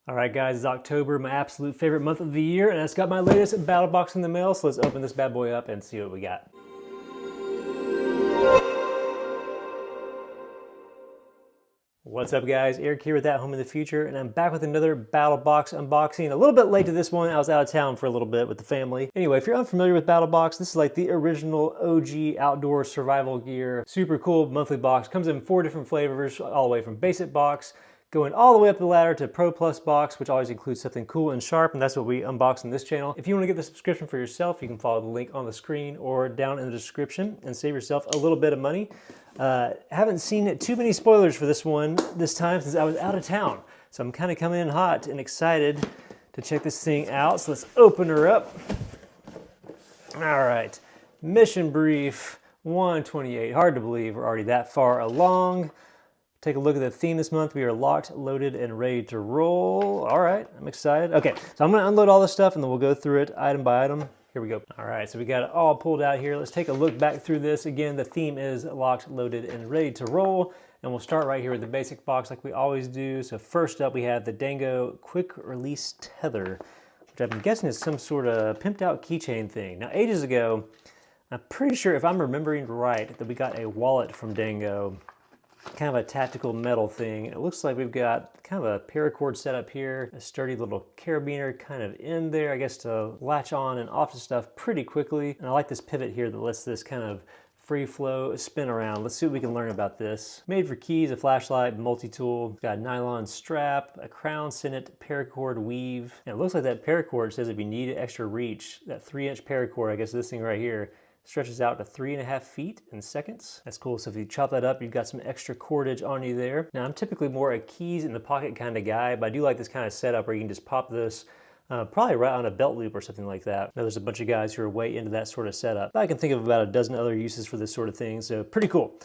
All right, guys, it's October, my absolute favorite month of the year, and I just got my latest Battlbox in the mail, so let's open this bad boy up and see what we got. What's up, guys? Eric here with At Home in the Future, and I'm back with another Battlbox unboxing. A little bit late to this one. I was out of town for a little bit with the family. Anyway, if you're unfamiliar with Battlbox, this is like the original OG outdoor survival gear. Super cool monthly box. Comes in 4 different flavors, all the way from basic box, going all the way up the ladder to Pro Plus box, which always includes something cool and sharp, and that's what we unbox on this channel. If you want to get the subscription for yourself, you can follow the link on the screen or down in the description and save yourself a little bit of money. Haven't seen too many spoilers for this one this time since I was out of town. So I'm kind of coming in hot and excited to check this thing out. So let's open her up. All right, mission brief 128. Hard to believe we're already that far along. Take a look at the theme this month. We are locked, loaded, and ready to roll. All right, I'm excited. Okay, so I'm gonna unload all this stuff and then we'll go through it item by item. Here we go. All right, so we got it all pulled out here. Let's take a look back through this. Again, the theme is locked, loaded, and ready to roll. And we'll start right here with the basic box like we always do. So first up, we have the Dango Quick Release Tether, which I'm guessing is some sort of pimped out keychain thing. Now, ages ago, I'm pretty sure if I'm remembering right, that we got a wallet from Dango, kind of a tactical metal thing. It looks like we've got kind of a paracord set up here, a sturdy little carabiner kind of in there, I guess, to latch on and off to stuff pretty quickly. And I like this pivot here that lets this kind of free flow spin around. Let's see what we can learn about this. Made for keys, a flashlight, multi-tool. Got a nylon strap, a crown sennit paracord weave. And it looks like that paracord says if you need extra reach, that 3-inch paracord, I guess this thing right here, stretches out to 3.5 feet in seconds. That's cool. So if you chop that up, you've got some extra cordage on you there. Now, I'm typically more a keys in the pocket kind of guy, but I do like this kind of setup where you can just pop this probably right on a belt loop or something like that. Now, there's a bunch of guys who are way into that sort of setup. I can think of about a dozen other uses for this sort of thing, so pretty cool.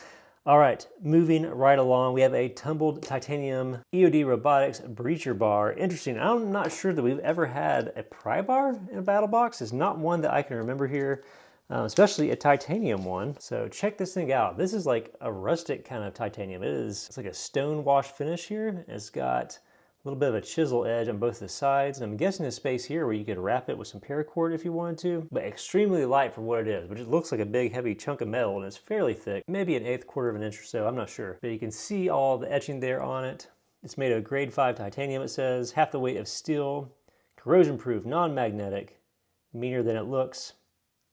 All right, moving right along, we have a tumbled titanium EOD Robotics breacher bar. Interesting, I'm not sure that we've ever had a pry bar in a battle box. It's not one that I can remember here. Especially a titanium one. So check this thing out. This is like a rustic kind of titanium. It's like a stone wash finish here. It's got a little bit of a chisel edge on both the sides. And I'm guessing a space here where you could wrap it with some paracord if you wanted to, but extremely light for what it is, which it looks like a big heavy chunk of metal and it's fairly thick, maybe an 1/8 of an inch or so, I'm not sure. But you can see all the etching there on it. It's made of grade 5 titanium, it says, half the weight of steel, corrosion proof, non-magnetic, meaner than it looks.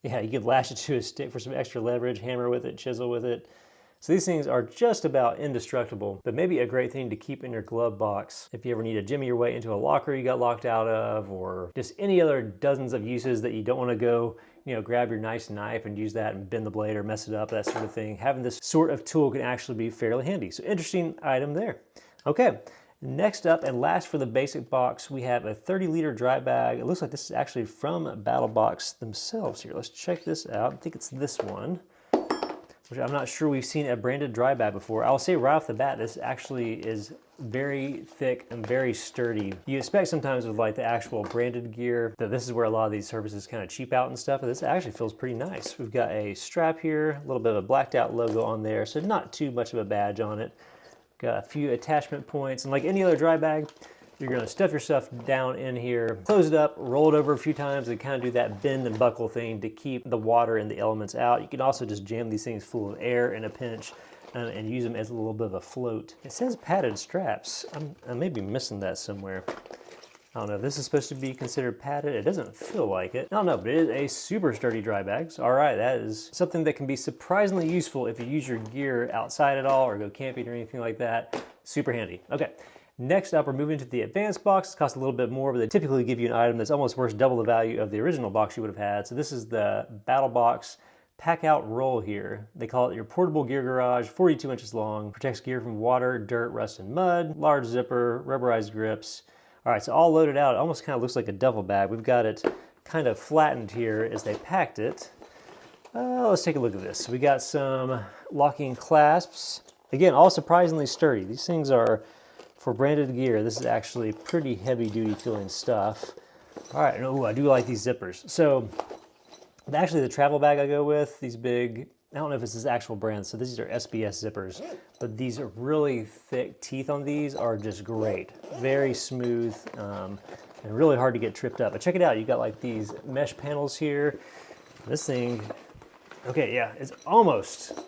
Yeah, you could lash it to a stick for some extra leverage, hammer with it, chisel with it. So these things are just about indestructible, but maybe a great thing to keep in your glove box if you ever need to jimmy your way into a locker you got locked out of, or just any other dozens of uses that you don't want to go, grab your nice knife and use that and bend the blade or mess it up, that sort of thing. Having this sort of tool can actually be fairly handy. So interesting item there. Okay. Next up and last for the basic box, we have a 30-liter dry bag. It looks like this is actually from Battlbox themselves here. Let's check this out. I think it's this one, which I'm not sure we've seen a branded dry bag before. I'll say right off the bat, this actually is very thick and very sturdy. You expect sometimes with like the actual branded gear that this is where a lot of these surfaces kind of cheap out and stuff, but this actually feels pretty nice. We've got a strap here, a little bit of a blacked out logo on there, so not too much of a badge on it. Got a few attachment points, and like any other dry bag, you're gonna stuff your stuff down in here, close it up, roll it over a few times, and kind of do that bend and buckle thing to keep the water and the elements out. You can also just jam these things full of air in a pinch and use them as a little bit of a float. It says padded straps. I may be missing that somewhere. I don't know if this is supposed to be considered padded. It doesn't feel like it. I don't know, but it is a super sturdy dry bag. So, all right, that is something that can be surprisingly useful if you use your gear outside at all or go camping or anything like that. Super handy. Okay, next up, we're moving to the advanced box. It costs a little bit more, but they typically give you an item that's almost worth double the value of the original box you would have had. So this is the Battlbox Packout roll here. They call it your portable gear garage, 42 inches long, protects gear from water, dirt, rust, and mud, large zipper, rubberized grips. All right, so all loaded out, it almost kind of looks like a duffel bag. We've got it kind of flattened here as they packed it. Let's take a look at this. We got some locking clasps. Again, all surprisingly sturdy. These things are, for branded gear, this is actually pretty heavy duty feeling stuff. All right, oh, I do like these zippers. So actually the travel bag I go with, these big I don't know if it's this actual brand, so these are SBS zippers, but these are really thick teeth on these are just great. Very smooth and really hard to get tripped up. But check it out, you got like these mesh panels here. This thing, okay, yeah, it's almost,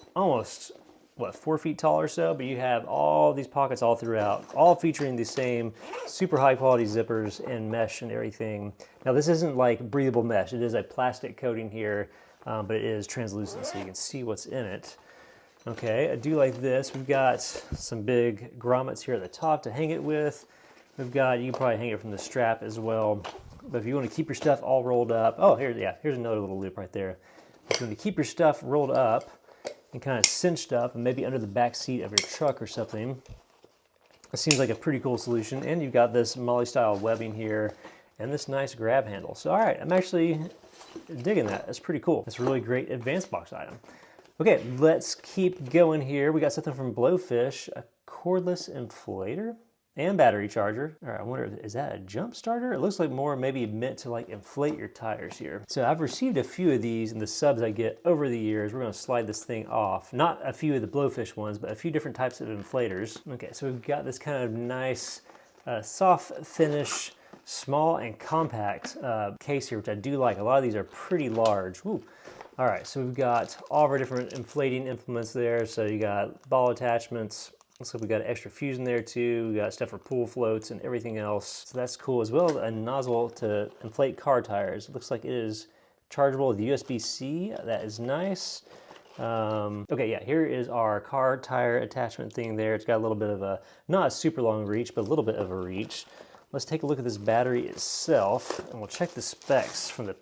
what, 4 feet tall or so, but you have all these pockets all throughout, all featuring the same super high quality zippers and mesh and everything. Now this isn't like breathable mesh, it is a plastic coating here, but it is translucent so you can see what's in it. Okay, I do like this. We've got some big grommets here at the top to hang it with. We've got, you can probably hang it from the strap as well. But if you want to keep your stuff all rolled up, oh, here's another little loop right there. If you want to keep your stuff rolled up and kind of cinched up and maybe under the back seat of your truck or something, it seems like a pretty cool solution. And you've got this Molly style webbing here and this nice grab handle. So all right, I'm actually digging that. That's pretty cool. It's a really great advanced box item. Okay, let's keep going here. We got something from Blowfish, a cordless inflator and battery charger. All right, I wonder, is that a jump starter? It looks like more maybe meant to like inflate your tires here. So I've received a few of these in the subs I get over the years. We're gonna slide this thing off. Not a few of the Blowfish ones, but a few different types of inflators. Okay, so we've got this kind of nice soft finish, small and compact case here, which I do like. A lot of these are pretty large. Woo. All right, so we've got all of our different inflating implements there. So you got ball attachments. Looks like we got an extra fuse in there too. We got stuff for pool floats and everything else. So that's cool, as well as a nozzle to inflate car tires. It looks like it is chargeable with USB-C. That is nice. Okay, yeah, here is our car tire attachment thing there. It's got a little bit of a, not a super long reach, but a little bit of a reach. Let's take a look at this battery itself, and we'll check the specs from the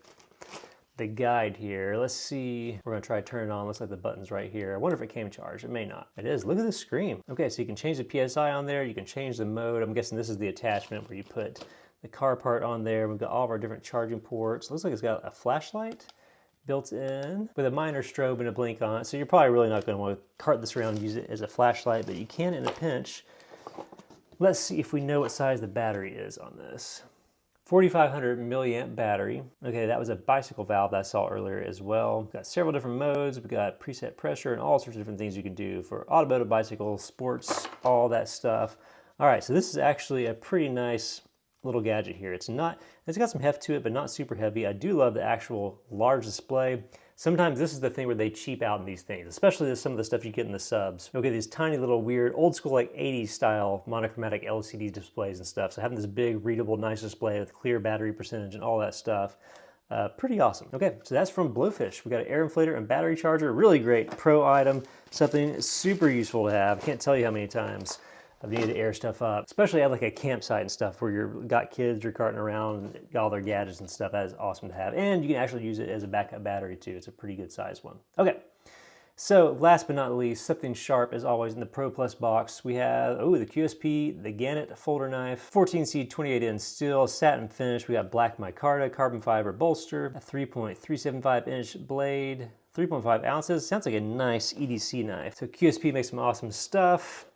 guide here. Let's see. We're gonna try to turn it on. Looks like the button's right here. I wonder if it came charged. It may not. It is. Look at the screen. Okay, so you can change the PSI on there. You can change the mode. I'm guessing this is the attachment where you put the car part on there. We've got all of our different charging ports. Looks like it's got a flashlight built in with a minor strobe and a blink on it. So you're probably really not going to want to cart this around and use it as a flashlight, but you can in a pinch. Let's see if we know what size the battery is on this. 4,500 milliamp battery. Okay, that was a bicycle valve that I saw earlier as well. We've got several different modes. We've got preset pressure and all sorts of different things you can do for automotive, bicycles, sports, all that stuff. All right, so this is actually a pretty nice little gadget here. It's got some heft to it, but not super heavy. I do love the actual large display. Sometimes this is the thing where they cheap out in these things, especially some of the stuff you get in the subs. Okay, these tiny little weird, old school like 80s style monochromatic LCD displays and stuff. So having this big, readable, nice display with clear battery percentage and all that stuff, pretty awesome. Okay, so that's from Blowfish. We got an air inflator and battery charger. Really great pro item, something super useful to have. I can't tell you how many times I've needed to air stuff up, especially at like a campsite and stuff where you've got kids, you're carting around, and got all their gadgets and stuff. That is awesome to have. And you can actually use it as a backup battery too. It's a pretty good size one. Okay, so last but not least, something sharp as always in the Pro Plus box. We have, the QSP, the Gannett folder knife, 14C 28N steel, satin finish. We got black micarta, carbon fiber bolster, a 3.375 inch blade, 3.5 ounces. Sounds like a nice EDC knife. So QSP makes some awesome stuff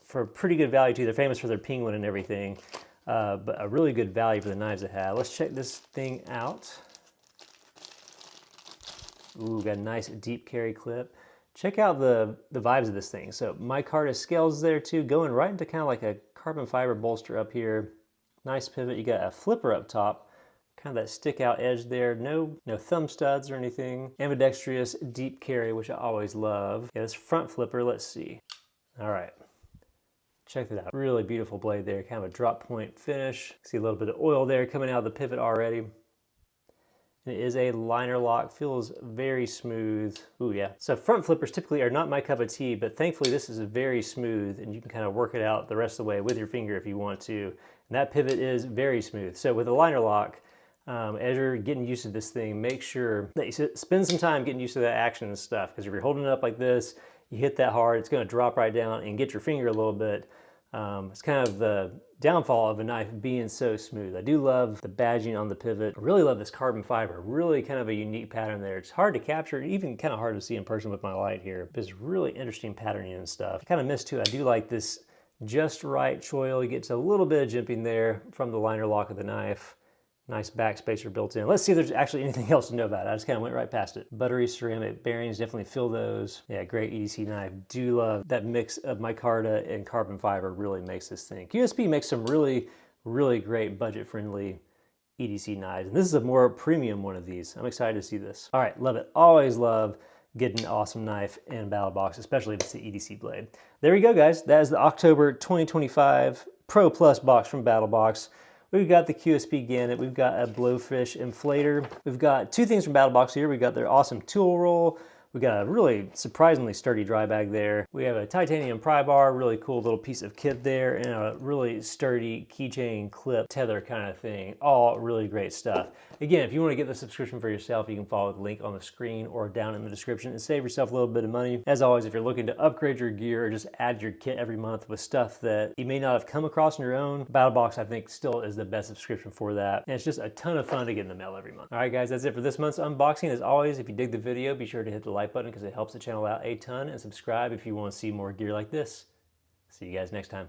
for pretty good value too. They're famous for their penguin and everything, but a really good value for the knives they have. Let's check this thing out. Ooh, got a nice deep carry clip. Check out the vibes of this thing. So micarta scales there too, going right into kind of like a carbon fiber bolster up here. Nice pivot. You got a flipper up top, kind of that stick out edge there. No thumb studs or anything. Ambidextrous deep carry, which I always love. Yeah, this front flipper, let's see. All right. Check that out. Really beautiful blade there, kind of a drop point finish. See a little bit of oil there coming out of the pivot already. And it is a liner lock, feels very smooth. Ooh, yeah. So front flippers typically are not my cup of tea, but thankfully this is very smooth and you can kind of work it out the rest of the way with your finger if you want to. And that pivot is very smooth. So with a liner lock, as you're getting used to this thing, make sure that you spend some time getting used to that action and stuff, because if you're holding it up like this, you hit that hard, it's going to drop right down and get your finger a little bit. It's kind of the downfall of a knife being so smooth. I do love the badging on the pivot. I really love this carbon fiber. Really kind of a unique pattern there. It's hard to capture, even kind of hard to see in person with my light here. But it's really interesting patterning and stuff. I kind of miss too, I do like this just right choil. You get a little bit of jimping there from the liner lock of the knife. Nice back spacer built in. Let's see if there's actually anything else to know about it. I just kind of went right past it. Buttery ceramic bearings, definitely feel those. Yeah, great EDC knife. Do love that mix of micarta and carbon fiber really makes this thing. QSP makes some really, really great budget-friendly EDC knives. And this is a more premium one of these. I'm excited to see this. All right, love it. Always love getting an awesome knife in Battlbox, especially if it's the EDC blade. There you go, guys. That is the October 2025 Pro Plus box from Battlbox. We've got the QSP Gannett, we've got a Blowfish inflator. We've got two things from Battlbox here. We've got their awesome tool roll. We got a really surprisingly sturdy dry bag there. We have a titanium pry bar, really cool little piece of kit there, and a really sturdy keychain clip tether kind of thing. All really great stuff. Again, if you want to get the subscription for yourself, you can follow the link on the screen or down in the description and save yourself a little bit of money. As always, if you're looking to upgrade your gear or just add your kit every month with stuff that you may not have come across on your own, Battlbox I think still is the best subscription for that. And it's just a ton of fun to get in the mail every month. All right, guys, that's it for this month's unboxing. As always, if you dig the video, be sure to hit the like button because it helps the channel out a ton, and subscribe if you want to see more gear like this. See you guys next time.